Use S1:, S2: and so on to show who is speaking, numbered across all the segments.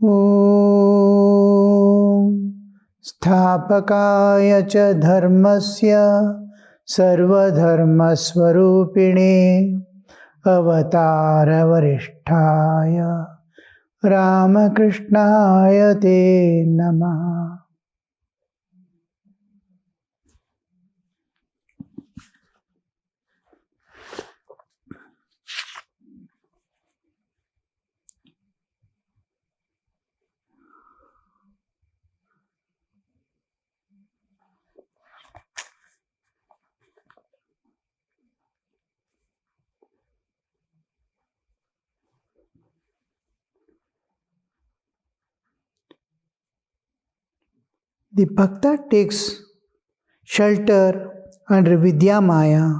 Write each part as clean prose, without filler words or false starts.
S1: Om Sthapakaya cha dharmasya sarvadharmasvarupine avatara varishtaya Ramakrishnaya te namaha. The Bhakta takes shelter under Vidya Maya.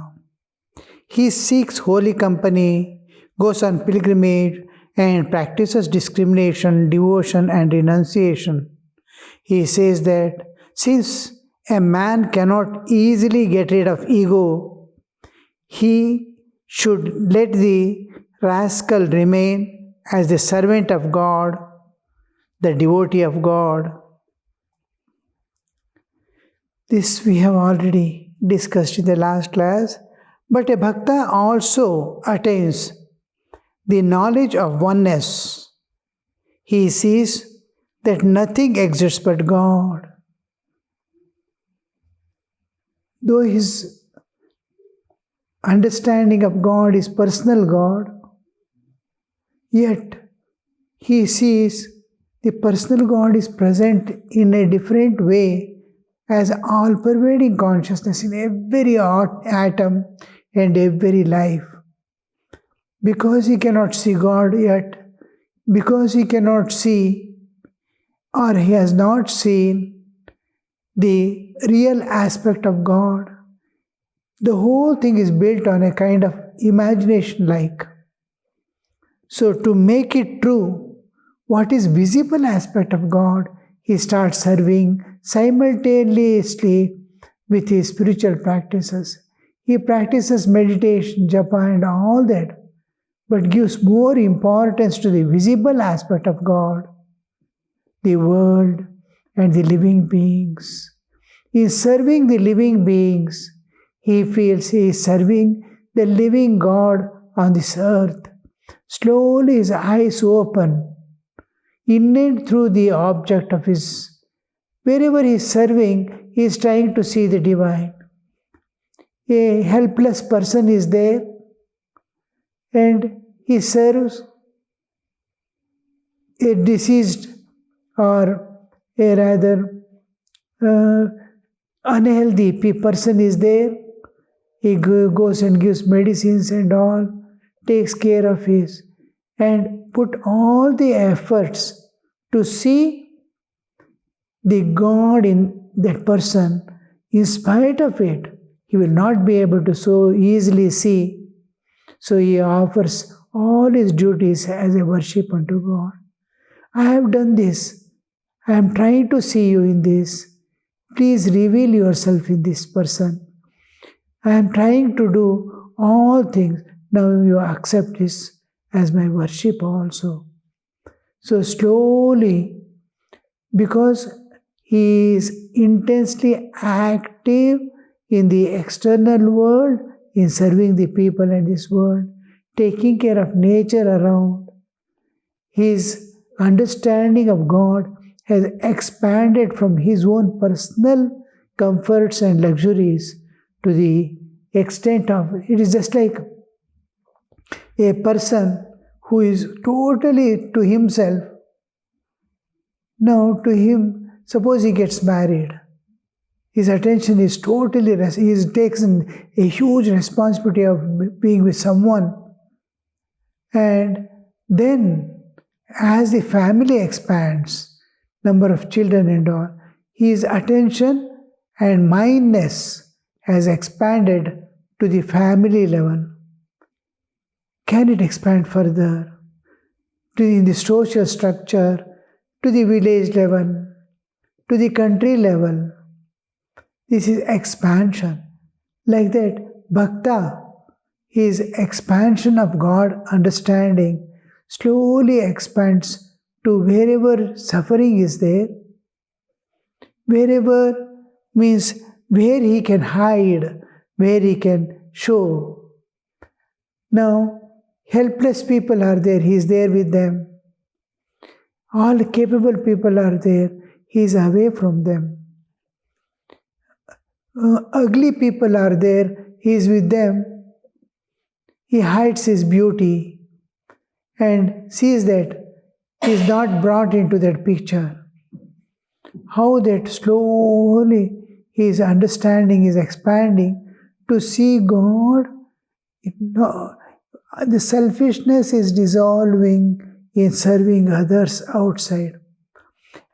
S1: He seeks holy company, goes on pilgrimage, and practices discrimination, devotion, and renunciation. He says that since a man cannot easily get rid of ego, he should let the rascal remain as the servant of God, the devotee of God. This we have already discussed in the last class, but a bhakta also attains the knowledge of oneness. He sees that nothing exists but God. Though his understanding of God is personal God, yet he sees the personal God is present in a different way as all-pervading consciousness in every atom and every life. Because he cannot see God yet, because he cannot see or he has not seen the real aspect of God, the whole thing is built on a kind of imagination-like. So to make it true, what is visible aspect of God, he starts serving simultaneously with his spiritual practices. He practices meditation, japa and all that, but gives more importance to the visible aspect of God, the world and the living beings. In serving the living beings, he feels he is serving the living God on this earth. Slowly his eyes open, in and through the object of his. Wherever he is serving, he is trying to see the divine. A helpless person is there and he serves a diseased or a rather unhealthy person is there. He goes and gives medicines and all, takes care of his, and put all the efforts to see the God in that person. In spite of it, he will not be able to so easily see. So he offers all his duties as a worship unto God. I have done this. I am trying to see you in this. Please reveal yourself in this person. I am trying to do all things. Now you accept this as my worship also. So slowly, because he is intensely active in the external world, in serving the people in this world, taking care of nature around, his understanding of God has expanded from his own personal comforts and luxuries to the extent of, it is just like a person who is totally to himself. Now to him, suppose he gets married, his attention is totally, he takes a huge responsibility of being with someone. And then as the family expands, number of children and all, his attention and mindness has expanded to the family level. Can it expand further in the social structure, to the village level, to the country level? This is expansion. Like that, bhakta, his expansion of God understanding slowly expands to wherever suffering is there, wherever means where he can hide, where he can show. Now, helpless people are there, he is there with them. All capable people are there, he is away from them. Ugly people are there, he is with them. He hides his beauty and sees that he is not brought into that picture. How that slowly his understanding is expanding to see God. The selfishness is dissolving in serving others outside.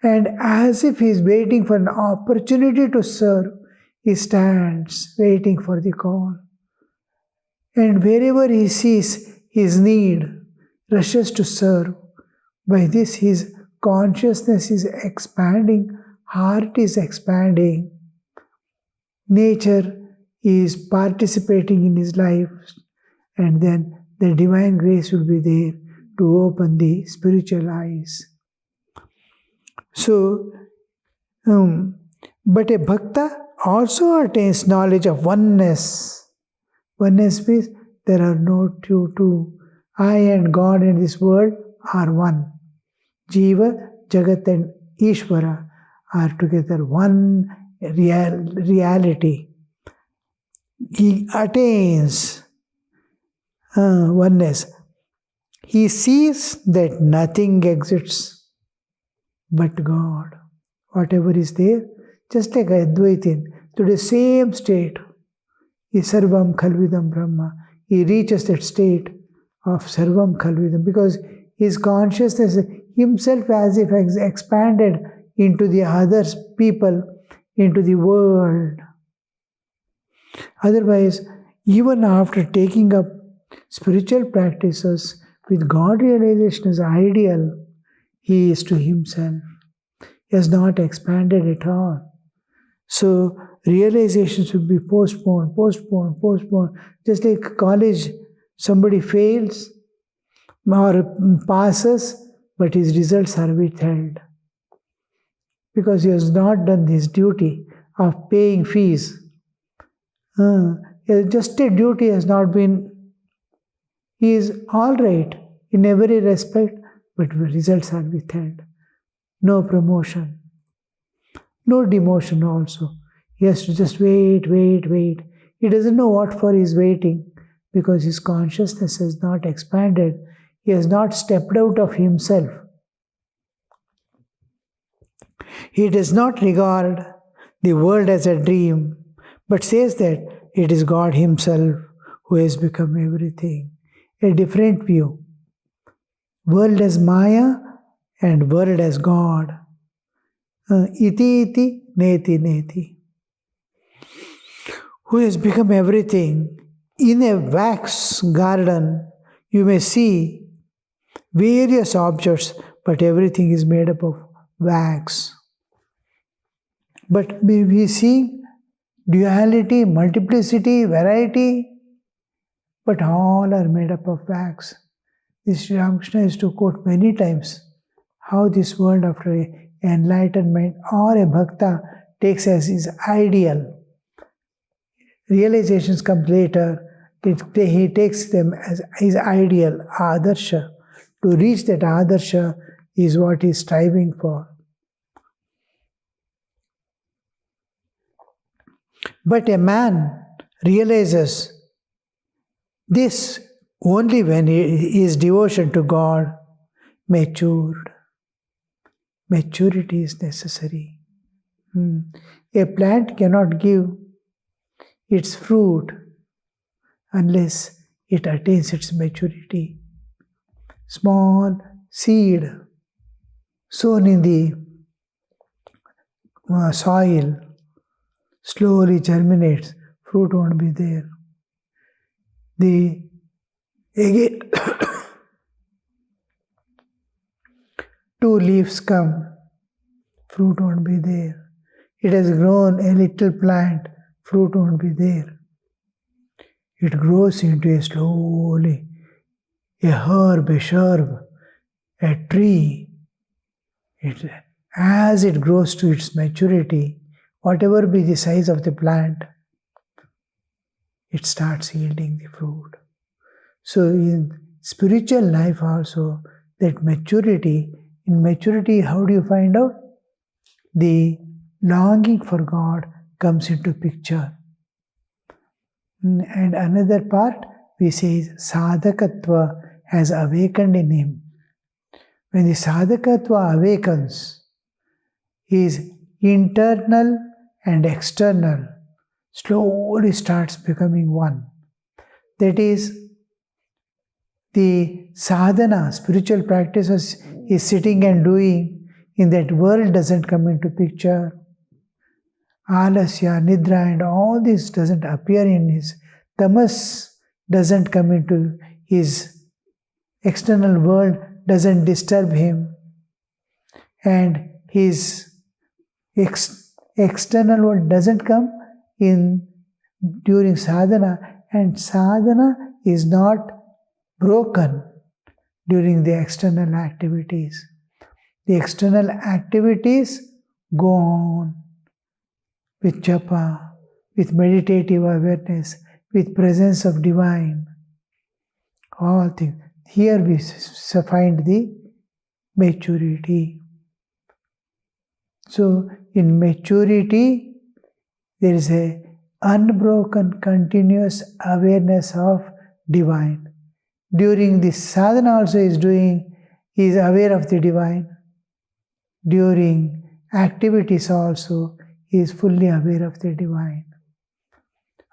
S1: And as if he is waiting for an opportunity to serve, he stands waiting for the call. And wherever he sees his need, rushes to serve. By this, his consciousness is expanding, heart is expanding, nature is participating in his life, and then the divine grace will be there to open the spiritual eyes. So, but a bhakta also attains knowledge of oneness. Oneness means there are no two. I and God and this world are one. Jiva, Jagat and Ishvara are together one reality. He attains oneness. He sees that nothing exists but God. Whatever is there, just like Advaitin, to the same state, is Sarvam Khalvidam Brahma. He reaches that state of Sarvam Khalvidam because his consciousness himself as if has expanded into the other people, into the world. Otherwise, even after taking up spiritual practices with God realization as ideal, he is to himself. He has not expanded at all. So, realization should be postponed. Just like college, somebody fails or passes, but his results are withheld. Because he has not done his duty of paying fees. Just a duty has not been, he is all right in every respect, but results are withheld. No promotion, no demotion also. He has to just wait. He doesn't know what for he is waiting because his consciousness has not expanded. He has not stepped out of himself. He does not regard the world as a dream, but says that it is God himself who has become everything. A different view. World as Maya and world as God. Iti, neti. Who has become everything. In a wax garden, you may see various objects, but everything is made up of wax. But we see duality, multiplicity, variety, but all are made up of wax. This Sri Ramakrishna used to quote many times how this world after enlightenment or a bhakta takes as his ideal. Realizations come later, he takes them as his ideal, adarsha. To reach that adarsha is what he is striving for. But a man realizes this only when his devotion to God matured. Maturity is necessary. A plant cannot give its fruit unless it attains its maturity. Small seed sown in the soil slowly germinates, fruit won't be there. Again, two leaves come, fruit won't be there. It has grown a little plant, fruit won't be there. It grows into a herb, a shrub, a tree, As it grows to its maturity, whatever be the size of the plant, it starts yielding the fruit. So in spiritual life also, that maturity, in maturity, how do you find out? The longing for God comes into picture. And another part, we say sadhakatva has awakened in him. When the sadhakatva awakens, his internal and external slowly starts becoming one. That is, the sadhana, spiritual practices is sitting and doing, in that world doesn't come into picture. Alasya, Nidra and all this doesn't appear in his tamas, doesn't come into his external world, doesn't disturb him. And his external world doesn't come in during sadhana, and sadhana is not broken during the external activities. The external activities go on with japa, with meditative awareness, with presence of divine, all things. Here we find the maturity. So in maturity, there is a unbroken, continuous awareness of divine. During the sadhana also he is aware of the divine. During activities also, he is fully aware of the divine.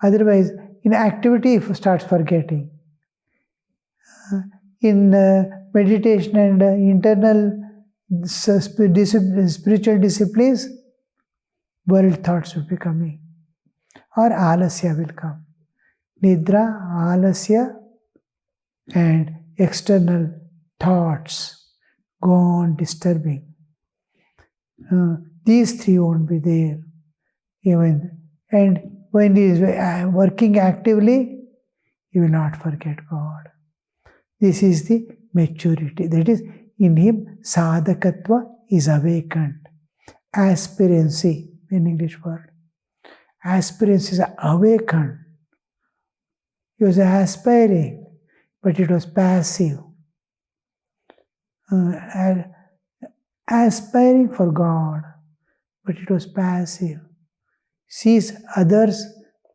S1: Otherwise, in activity, he starts forgetting. In meditation and internal spiritual disciplines, world thoughts will be coming. Or alasya will come. Nidra, alasya, and external thoughts go on disturbing. These three won't be there. And when he is working actively, he will not forget God. This is the maturity. That is, in him, sadhakatva is awakened. Aspirancy, in English word. Aspirancy is awakened. He was aspiring, but it was passive. Aspiring for God, but it was passive. Sees others,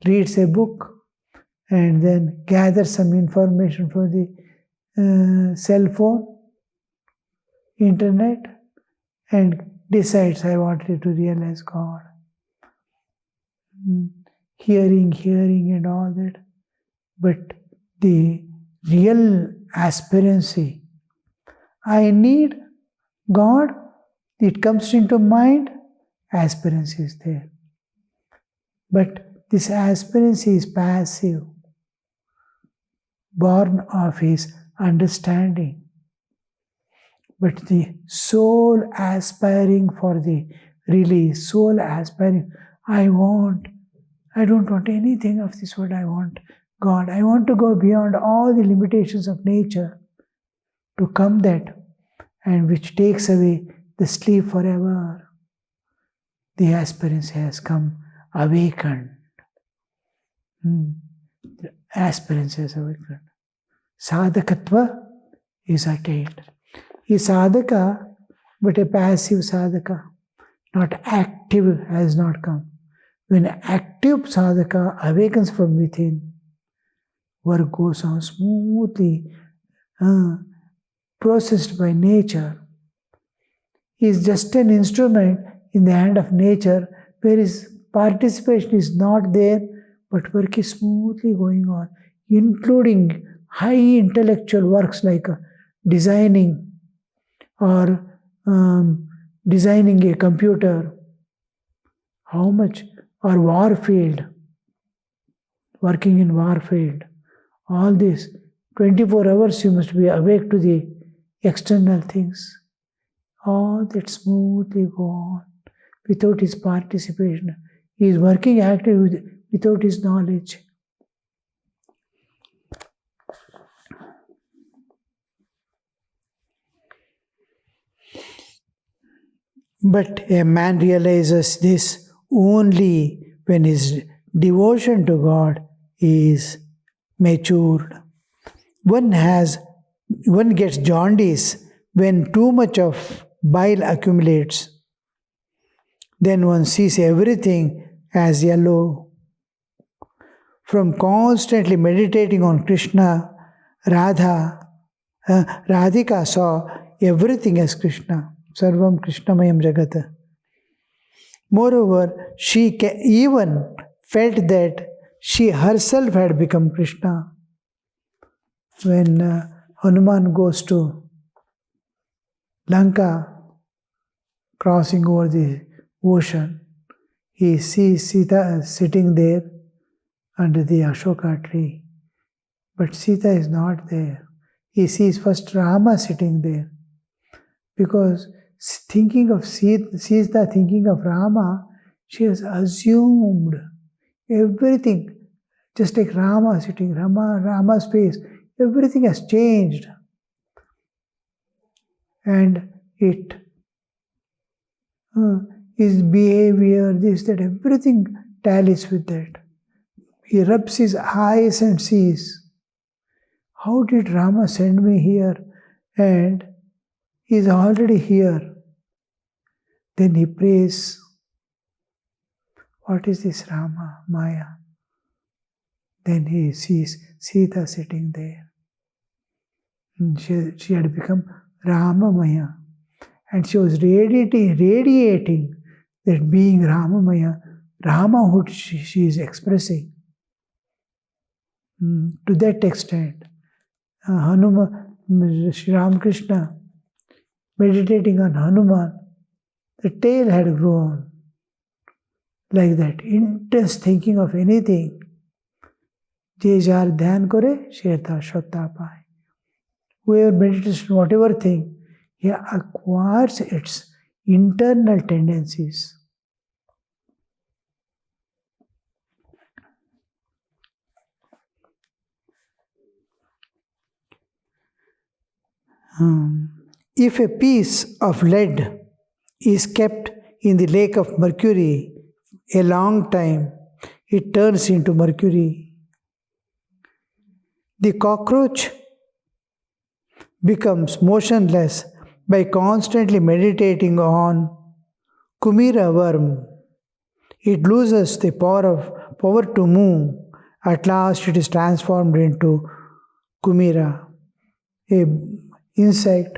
S1: reads a book, and then gathers some information from the cell phone, internet, and decides, I wanted to realize God. Hearing and all that. But the real aspirancy, I need God, it comes into mind, aspirancy is there. But this aspirancy is passive, born of his understanding. But the soul aspiring for the release, soul aspiring, I don't want anything of this world, I want God. I want to go beyond all the limitations of nature to come that, and which takes away the sleep forever. The aspirancy has come awakened. The aspirancy has awakened. Sadhakatva is attained. He is sadhaka, but a passive sadhaka, not active, has not come. When active sadhaka awakens from within, work goes on smoothly, processed by nature. He is just an instrument in the hand of nature, where his participation is not there, but work is smoothly going on, including high intellectual works like designing or designing a computer. How much? Or war field, working in war field. All this, 24 hours you must be awake to the external things. All that smoothly go on without his participation. He is working actively without his knowledge. But a man realizes this only when his devotion to God is matured. One has one gets jaundice when too much of bile accumulates. Then one sees everything as yellow. From constantly meditating on Krishna, Radhika saw everything as Krishna. Sarvam Krishnamayam Jagat. Moreover, she even felt that she herself had become Krishna. When Hanuman goes to Lanka, crossing over the ocean, he sees Sita sitting there under the Ashoka tree. But Sita is not there. He sees first Rama sitting there. Because thinking of Sita, thinking of Rama, she has assumed everything. Just like Rama sitting, Rama's face, everything has changed. And his behavior, this, that, everything tallies with that. He rubs his eyes and sees, how did Rama send me here? And he is already here. Then he prays, what is this Rama, Maya? Then he sees Sita sitting there. She had become Ramamaya. And she was radiating that being Ramamaya, Ramahood she is expressing. To that extent, Sri Ramakrishna meditating on Hanuman, the tail had grown like that, intense thinking of anything. Je jar dhyan kore, sherta shraddha pai. Whoever meditates on whatever thing, he acquires its internal tendencies. If a piece of lead is kept in the lake of mercury a long time, it turns into mercury. The cockroach becomes motionless by constantly meditating on Kumira worm. It loses the power to move. At last it is transformed into Kumira, a insect.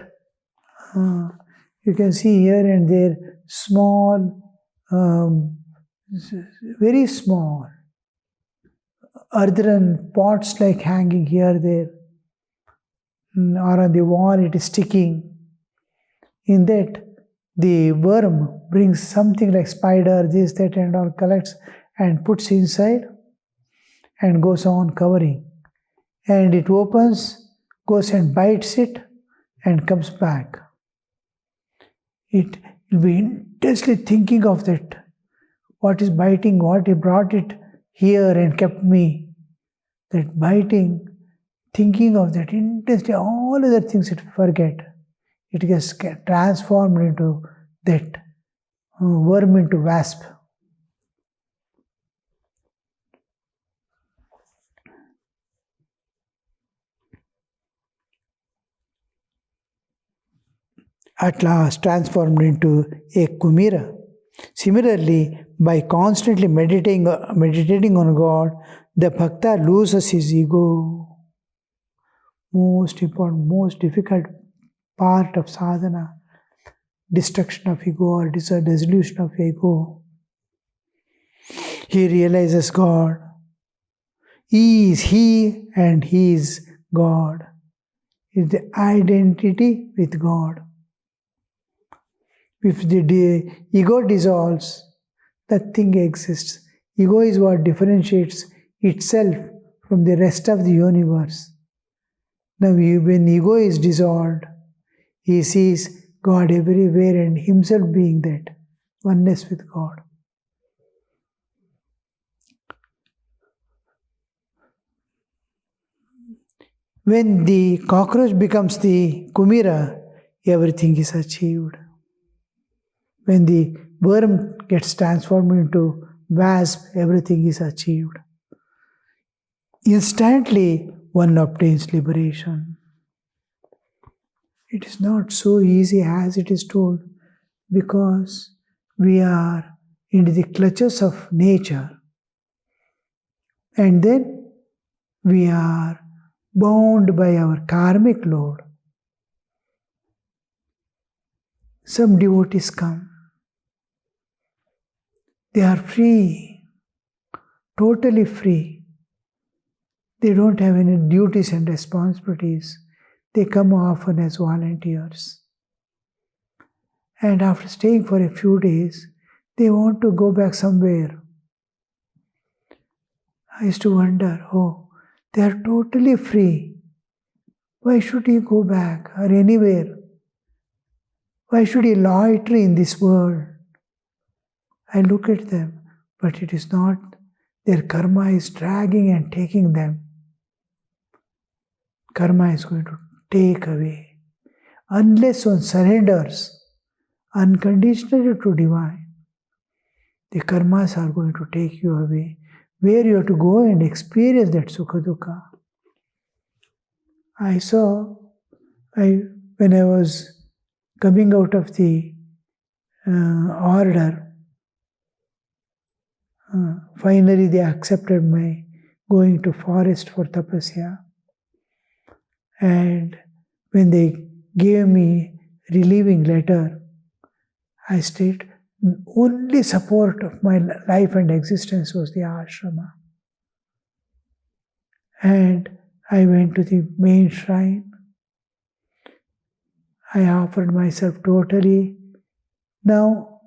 S1: You can see here and there small, very small earthen pots like hanging here, there, or on the wall it is sticking. In that, the worm brings something like spider, this, that, and all, collects and puts inside and goes on covering. And it opens, goes and bites it, and comes back. It will be intensely thinking of that. What is biting, what brought it here and kept me. That biting, thinking of that intensely, all other things it forget. It gets transformed into that worm into wasp. At last transformed into a Kumira. Similarly, by constantly meditating on God, the bhakta loses his ego. Most important, most difficult part of sadhana, destruction of ego or dissolution of ego. He realizes God. He is He and He is God. It's the identity with God. If the ego dissolves, nothing exists. Ego is what differentiates itself from the rest of the universe. Now, when ego is dissolved, he sees God everywhere and himself being that oneness with God. When the cockroach becomes the Kumira, everything is achieved. when the worm gets transformed into wasp, everything is achieved. Instantly, one obtains liberation. It is not so easy as it is told, because we are into the clutches of nature, and then we are bound by our karmic load. Some devotees come. They are free, totally free. They don't have any duties and responsibilities. They come often as volunteers. And after staying for a few days, they want to go back somewhere. I used to wonder, oh, they are totally free. Why should he go back or anywhere? Why should he loiter in this world? I look at them, but it is not. Their karma is dragging and taking them. Karma is going to take away. Unless one surrenders unconditionally to divine, the karmas are going to take you away, where you have to go and experience that sukha dukkha. I saw, when I was coming out of the order, finally they accepted my going to forest for tapasya. And when they gave me relieving letter, I stated, only support of my life and existence was the ashrama. And I went to the main shrine. I offered myself totally, now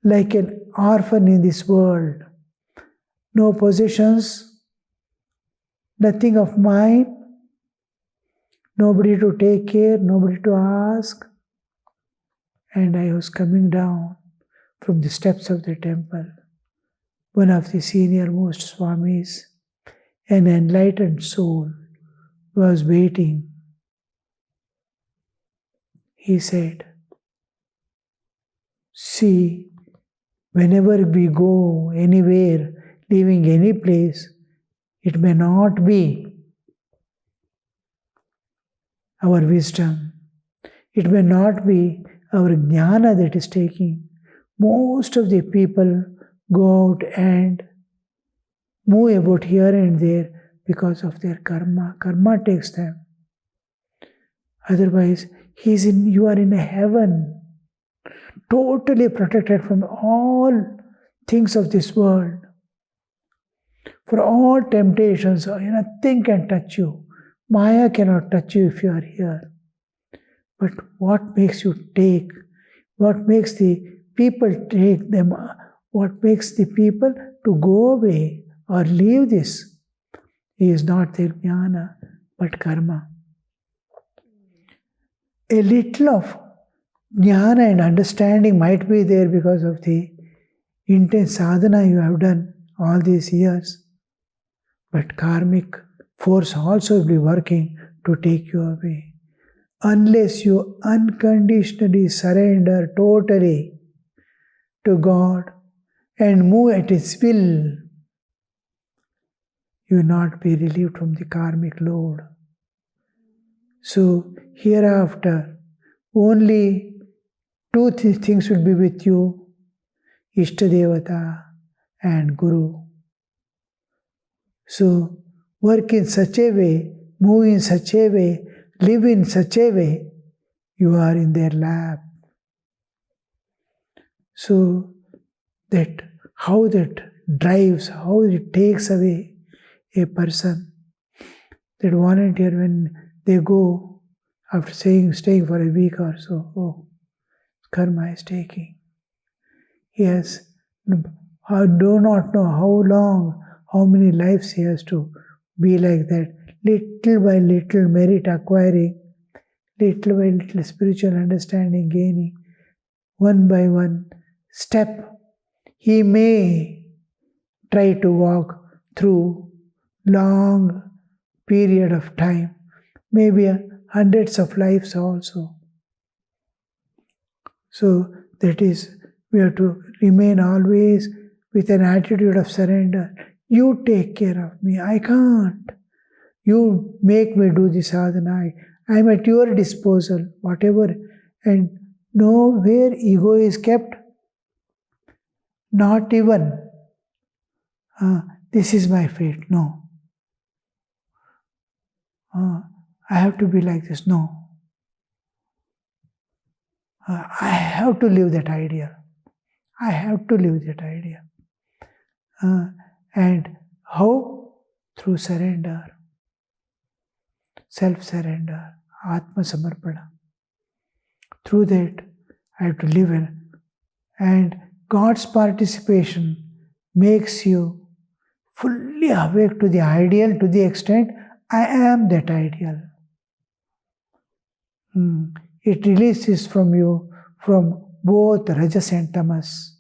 S1: like an orphan in this world. No possessions, nothing of mine, nobody to take care, nobody to ask. And I was coming down from the steps of the temple. One of the senior most Swamis, an enlightened soul, was waiting. He said, see, whenever we go anywhere, leaving any place, it may not be our wisdom. It may not be our jnana that is taking. Most of the people go out and move about here and there because of their karma. Karma takes them. Otherwise, you are in a heaven, totally protected from all things of this world. For all temptations, nothing can touch you. Maya cannot touch you if you are here. But what makes you take? What makes the people take them? What makes the people to go away or leave this? Is not their jnana, but karma. A little of jnana and understanding might be there because of the intense sadhana you have done all these years. But karmic force also will be working to take you away. Unless you unconditionally surrender totally to God and move at His will, you will not be relieved from the karmic load. So, hereafter, only two things will be with you, Ishtadevata and Guru. So, work in such a way, move in such a way, live in such a way, you are in their lap. So, that how that drives, how it takes away a person. That volunteer, when they go, after staying for a week or so, oh, karma is taking. Yes, I do not know how long, how many lives he has to be like that. Little by little merit acquiring, little by little spiritual understanding gaining, one by one step. He may try to walk through long period of time, maybe hundreds of lives also. So that is We have to remain always with an attitude of surrender. You take care of me. I can't. You make me do this sadhana. I am at your disposal, whatever. And nowhere ego is kept. Not even, this is my fate. No. I have to be like this. No. I have to live that ideal. I have to live that ideal. And how? Through surrender. Self-surrender. Atma Samarpana. Through that, I have to live in. And God's participation makes you fully awake to the ideal to the extent I am that ideal. It releases from you from both rajas and tamas.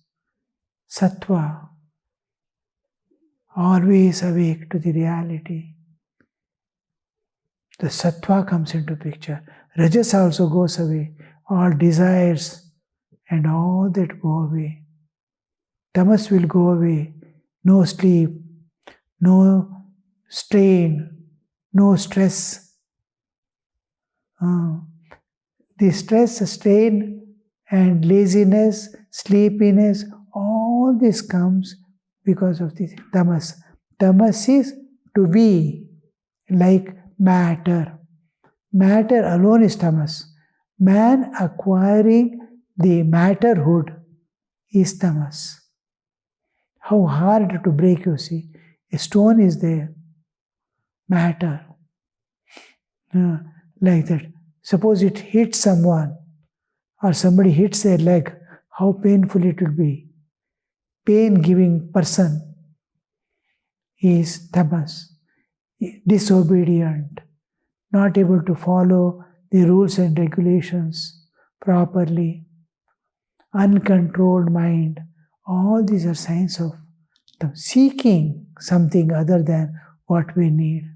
S1: Sattva, always awake to the reality. The sattva comes into picture. Rajas also goes away. All desires and all that go away. Tamas will go away. No sleep, no strain, no stress. The stress, strain, and laziness, sleepiness, all this comes because of the tamas. Tamas is to be like matter. Matter alone is tamas. Man acquiring the matterhood is tamas. How hard to break, you see. A stone is there. Matter. Like that. Suppose it hits someone or somebody hits their leg, how painful it will be. Pain-giving person is tamas. Disobedient, not able to follow the rules and regulations properly, uncontrolled mind. All these are signs of seeking something other than what we need.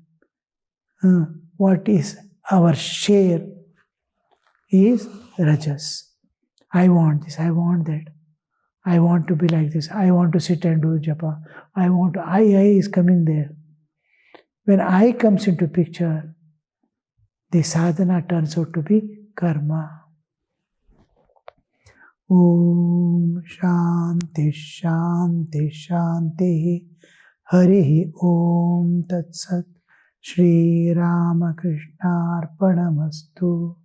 S1: What is our share is rajas. I want this, I want that. I want to be like this. I want to sit and do japa. I is coming there. When I comes into picture, the sadhana turns out to be karma. Om Shanti Shanti Shanti Harihi Om Tat Sat Shri Ramakrishna Arpanamastu.